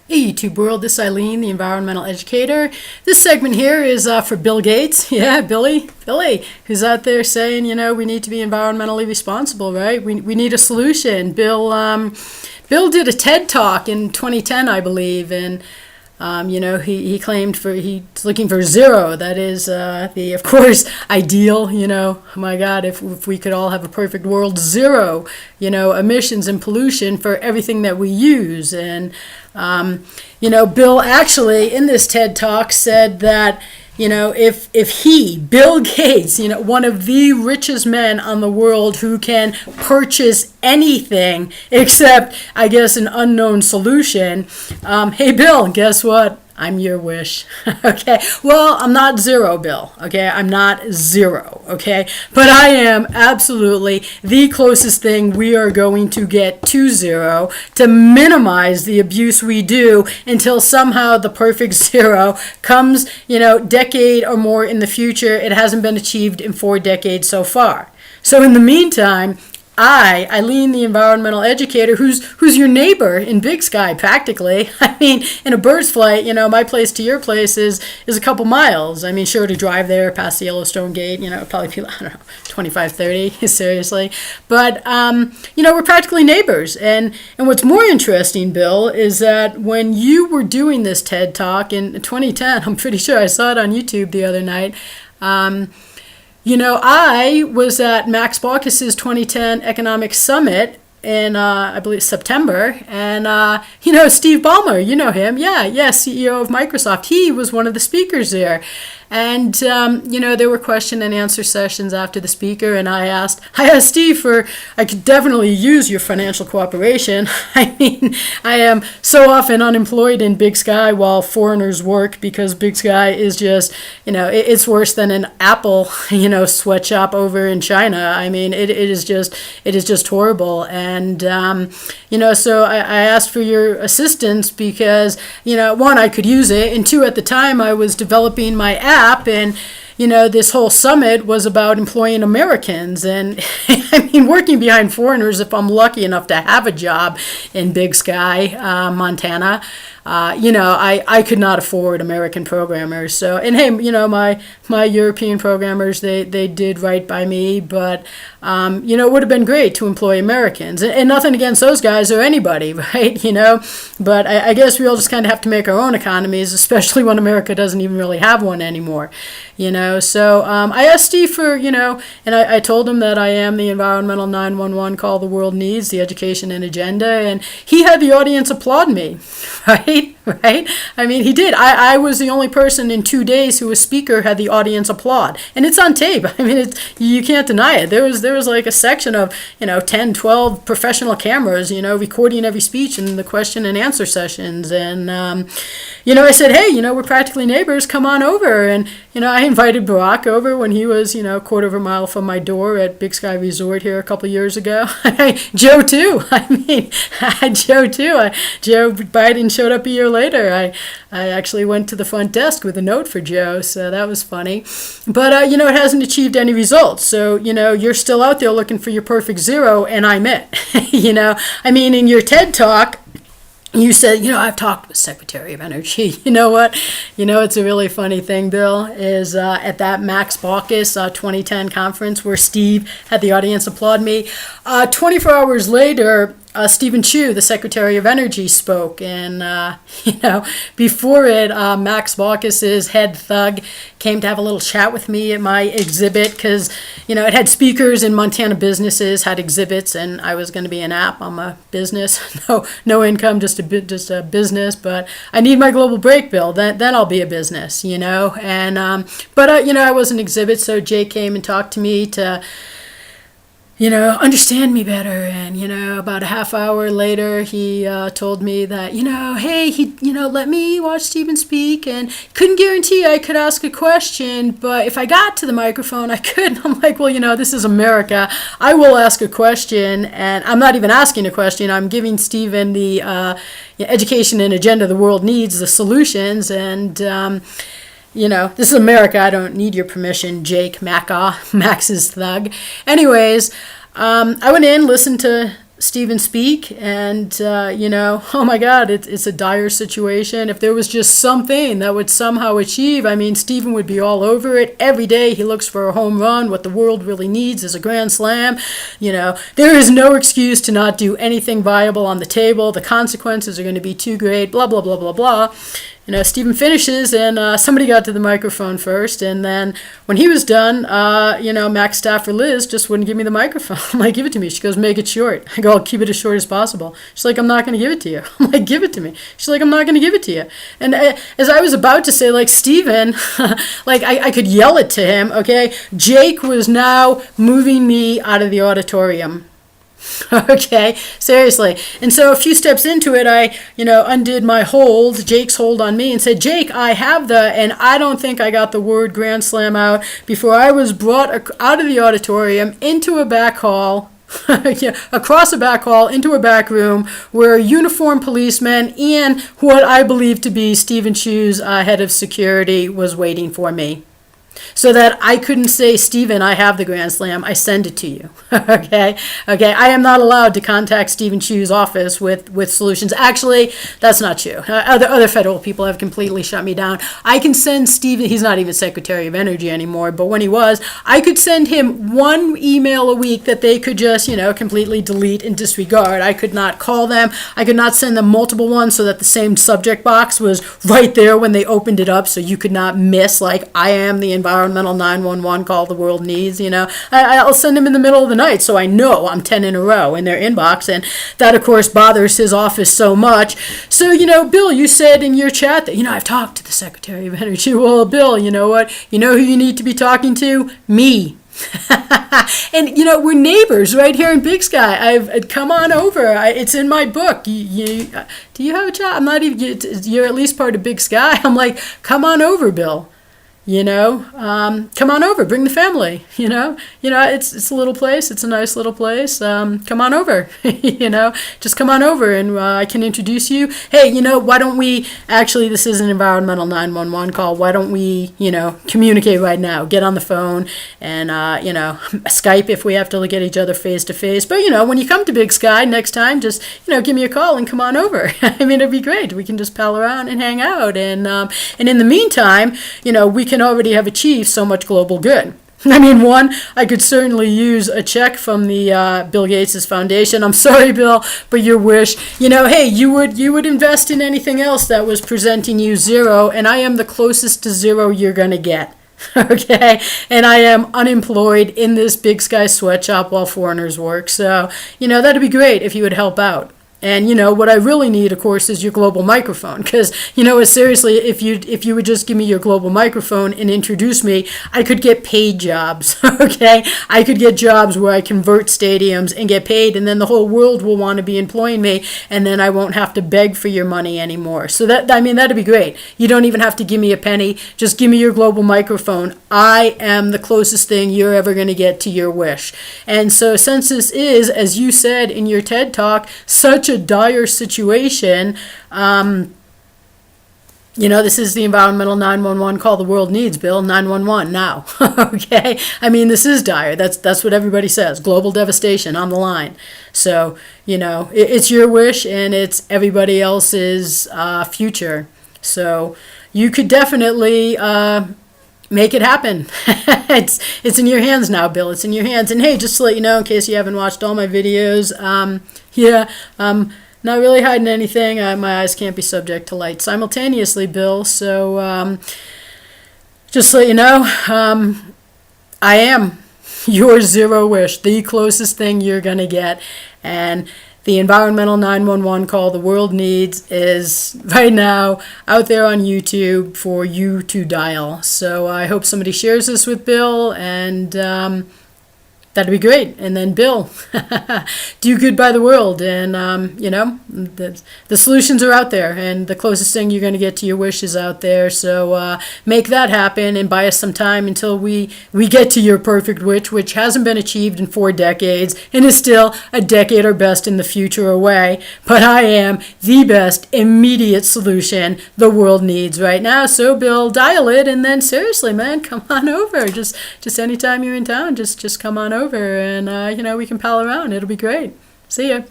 Hey YouTube world, this is Eileen, the Environmental Educator. This segment here is for Bill Gates. Yeah, Billy, who's out there saying, we need to be environmentally responsible, right? We need a solution. Bill did a TED Talk in 2010, I believe, and he claimed he's looking for zero. That is of course, ideal, oh my God, if we could all have a perfect world, zero, emissions and pollution for everything that we use. And, Bill actually in this TED Talk said that, if Bill Gates, one of the richest men on the world who can purchase anything except, I guess, an unknown solution, hey, Bill, guess what? I'm your wish. Okay. Well, I'm not zero, Bill. Okay. I'm not zero. Okay. But I am absolutely the closest thing we are going to get to zero to minimize the abuse we do until somehow the perfect zero comes, decade or more in the future. It hasn't been achieved in 4 decades so far. So in the meantime, Eileen, the Environmental Educator, who's your neighbor in Big Sky, practically. I mean, in a bird's flight, my place to your place is a couple miles. I mean, sure, to drive there past the Yellowstone Gate, probably be, 25, 30, seriously. But, we're practically neighbors. And what's more interesting, Bill, is that when you were doing this TED Talk in 2010, I'm pretty sure I saw it on YouTube the other night, I was at Max Baucus's 2010 Economic Summit in, I believe, September. And, Steve Ballmer, you know him. Yeah, CEO of Microsoft. He was one of the speakers there. And, there were question and answer sessions after the speaker. And I asked Steve I could definitely use your financial cooperation. I mean, I am so often unemployed in Big Sky while foreigners work because Big Sky is just, it's worse than an Apple, sweatshop over in China. I mean, it is just horrible. And, so I asked for your assistance because, one, I could use it. And two, at the time I was developing my app. And, this whole summit was about employing Americans. And I mean, working behind foreigners, if I'm lucky enough to have a job in Big Sky, Montana, I could not afford American programmers. So, and hey, my European programmers, they did right by me, but, it would have been great to employ Americans. And nothing against those guys or anybody, right? But I guess we all just kind of have to make our own economies, especially when America doesn't even really have one anymore, So I asked Steve for, and I told him that I am the environmental 911 call the world needs, the education and agenda, and he had the audience applaud me, right? Right? I mean, he did. I was the only person in 2 days who was speaker had the audience applaud. And it's on tape. I mean, you can't deny it. There was like a section of, 10, 12 professional cameras, recording every speech in the question and answer sessions. And, I said, hey, we're practically neighbors. Come on over. And, I invited Barack over when he was, a quarter of a mile from my door at Big Sky Resort here a couple years ago. Joe, too. I mean, Joe, too. Joe Biden showed up a year later. I actually went to the front desk with a note for Joe, so that was funny. But, it hasn't achieved any results. So, you're still out there looking for your perfect zero, and I'm it. I mean, in your TED Talk, you said, I've talked with Secretary of Energy. You know what? It's a really funny thing, Bill, is at that Max Baucus 2010 conference where Steve had the audience applaud me, 24 hours later, Stephen Chu, the Secretary of Energy, spoke. And, before it, Max Baucus's head thug came to have a little chat with me at my exhibit because, it had speakers and Montana businesses had exhibits, and I was going to be an app. I'm a business. No income, just a business. But I need my global break, Bill. Then I'll be a business, And, I was an exhibit, so Jay came and talked to me to understand me better. And, about a half hour later, he told me that, hey, he, let me watch Stephen speak and couldn't guarantee I could ask a question, but if I got to the microphone, I could. And I'm like, well, this is America. I will ask a question, and I'm not even asking a question. I'm giving Stephen the education and agenda the world needs, the solutions, and, this is America. I don't need your permission, Jake Max's thug. Anyways, I went in, listened to Stephen speak, and oh my God, it's a dire situation. If there was just something that would somehow achieve, I mean, Stephen would be all over it every day. He looks for a home run. What the world really needs is a grand slam. There is no excuse to not do anything viable on the table. The consequences are going to be too great. Blah blah blah blah blah. Stephen finishes, and somebody got to the microphone first, and then when he was done, Mac's staffer Liz just wouldn't give me the microphone. I'm like, give it to me. She goes, make it short. I go, I'll keep it as short as possible. She's like, I'm not going to give it to you. I'm like, give it to me. She's like, I'm not going to give it to you. And as I was about to say, like, Stephen, like, I could yell it to him, okay? Jake was now moving me out of the auditorium. Okay, seriously. And so a few steps into it, I, undid my hold, Jake's hold on me, and said, Jake, I have and I don't think I got the word grand slam out before I was brought out of the auditorium into a back hall, across a back hall, into a back room where a uniformed policeman and what I believe to be Stephen Chu's head of security was waiting for me. So that I couldn't say, Stephen, I have the grand slam. I send it to you. Okay. I am not allowed to contact Stephen Chu's office with solutions. Actually, that's not true. Other federal people have completely shut me down. I can send Stephen. He's not even Secretary of Energy anymore, but when he was, I could send him one email a week that they could just completely delete and disregard. I could not call them. I could not send them multiple ones so that the same subject box was right there when they opened it up, so you could not miss, like, I am the environmental 911 call the world needs. I'll send them in the middle of the night so I know I'm 10 in a row in their inbox, and that of course bothers his office so much. So Bill, you said in your chat that I've talked to the Secretary of Energy. Well, Bill, you know what, who you need to be talking to? Me. And we're neighbors right here in Big Sky. I've come on over. It's in my book. Do you have a job? I'm not even. You're at least part of Big Sky. I'm like, come on over, Bill. Come on over, bring the family, it's a little place. It's a nice little place. Come on over, just come on over and I can introduce you. Hey, why don't we, actually, this is an environmental 911 call. Why don't we, communicate right now, get on the phone and, Skype if we have to look at each other face to face. But, when you come to Big Sky next time, just, give me a call and come on over. I mean, it'd be great. We can just pal around and hang out. And in the meantime, we can already have achieved so much global good. I mean, one, I could certainly use a check from the Bill Gates' foundation. I'm sorry, Bill, but your wish. Hey, you would invest in anything else that was presenting you zero, and I am the closest to zero you're going to get. Okay, and I am unemployed in this Big Sky sweatshop while foreigners work. So, that'd be great if you would help out. And, what I really need, of course, is your global microphone. Because, seriously, if you would just give me your global microphone and introduce me, I could get paid jobs, okay? I could get jobs where I convert stadiums and get paid, and then the whole world will want to be employing me, and then I won't have to beg for your money anymore. So that'd be great. You don't even have to give me a penny. Just give me your global microphone. I am the closest thing you're ever going to get to your wish. And so since this is, as you said in your TED Talk, such a dire situation, this is the environmental 911 call the world needs, Bill. 911 now. Okay, I mean, this is dire. That's what everybody says. Global devastation on the line. So it's your wish and it's everybody else's future. So you could definitely make it happen. It's in your hands now, Bill. It's in your hands. And hey, just to let you know, in case you haven't watched all my videos, not really hiding anything. My eyes can't be subject to light simultaneously, Bill. So just to let you know, I am your zero wish, the closest thing you're going to get. And the environmental 911 call the world needs is right now out there on YouTube for you to dial. So I hope somebody shares this with Bill, and that'd be great. And then, Bill, do good by the world. And, the solutions are out there. And the closest thing you're going to get to your wish is out there. So make that happen and buy us some time until we get to your perfect wish, which hasn't been achieved in 4 decades and is still a decade or best in the future away. But I am the best immediate solution the world needs right now. So, Bill, dial it. And then, seriously, man, come on over. Just anytime you're in town, just come on over. And, we can pal around. It'll be great. See ya.